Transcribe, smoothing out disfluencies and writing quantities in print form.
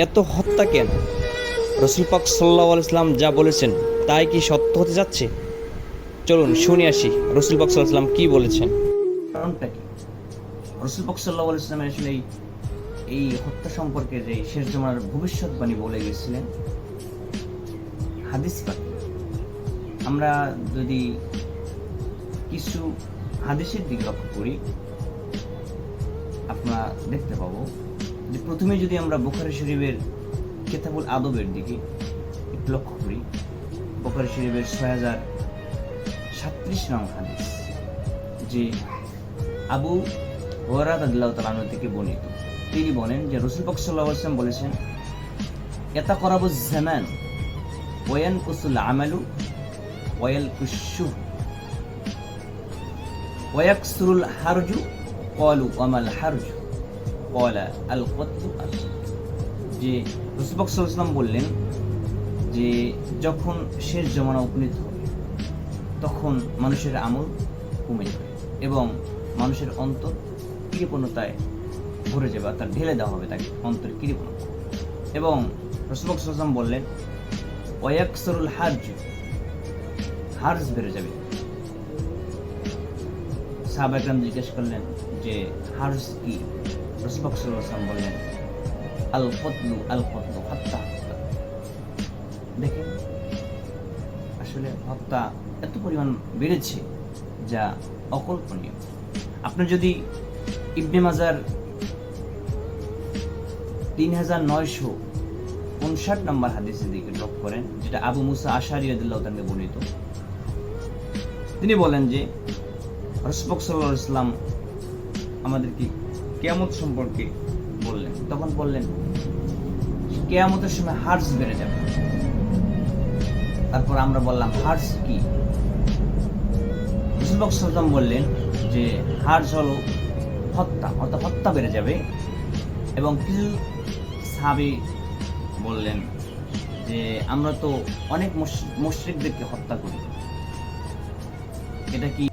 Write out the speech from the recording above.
এত হত্যা কেন? রসুল পাক সাল্লাল্লাহু আলাইহি সাল্লাম যা বলেছেন তাই কি সত্য হতে যাচ্ছে? চলুন শুনে আসি রসুল পাক সাল্লাল্লাহু আলাইহি সাল্লাম কি বলেছেন। কারণটা কি? রসুল পাক সাল্লাল্লাহু আলাইহি সাল্লাম আসলে এই হত্যা সম্পর্কে যে শেষ জমানার ভবিষ্যৎবাণী বলে গেছিলেন হাদিস পাক। আমরা যদি কিছু হাদিসের দিকে লক্ষ্য করি, আপনারা দেখতে পাবো যে প্রথমে যদি আমরা বুখারী শরীফের কিতাবুল আদবের দিকে একটু লক্ষ্য করি, বুখারী শরীফের 6037 নং হাদিস, যে আবু হুরায়রা রাদিয়াল্লাহু তাআলা আনহু থেকে বর্ণিত। তিনি বলেন যে রাসূল পাক সাল্লাল্লাহু আলাইহি ওয়াসাল্লাম বলেছেন, ইয়াতাকারাবুজ জামান ওয়া ইয়ানকুসুল আমালু ওয়া ইয়ালকুশু ওয়া ইয়াকসুরুল হারজু ক্বালু ওয়া মাল হারজু ক্বালা আল কতলু। যে রাসূল পাক সাল্লাল্লাহু আলাইহি ওয়াসাল্লাম বললেন যে যখন শেষ জমানা উপনীত হবে তখন মানুষের আমল কমে যাবে এবং মানুষের অন্তর কৃপণতায় ভরে যাবে, অর্থাৎ ঢেলে দেওয়া হবে তাকে অন্তর কৃপণতা। এবং রাসূল পাক সাল্লাল্লাহু আলাইহি ওয়াসাল্লাম বললেন ওয়ায়াকসুরুল হার্জ বেড়ে যাবে। সাহাবা একরাম জিজ্ঞেস করলেন যে হার্জ কি? রাসূল পাক সাল্লাল্লাহু আলাইহি ওয়াসাল্লাম বললেন আল কতলু হত্যা। দেখেন আসলে হত্যা এত পরিমাণ বেড়েছে যা অকল্পনীয়। আপনার যদি ইবনে মাজার 3959 নম্বর হাদিসের দিকে লক্ষ্য করেন, যেটা আবু মুসা আশআরী রাদিয়াল্লাহু তাআলা বর্ণিত, তিনি বলেন যে রাসূল পাক সাল্লাল্লাহু আলাইহি ওয়াসাল্লাম আমাদেরকে কিয়ামত সম্পর্কে বললেন। তখন বললেন কিয়ামতের সময় হার্জ বেড়ে যাবে। তারপর আমরা বললাম হার্জ কি? রাসূল পাক সাল্লাল্লাহু আলাইহি ওয়াসাল্লাম বললেন যে হার্জ হলো হত্যা, অর্থাৎ হত্যা বেড়ে যাবে। এবং কিছু সাহাবী বললেন যে আমরা তো অনেক মুশরিকদেরকে হত্যা করি, এটা কি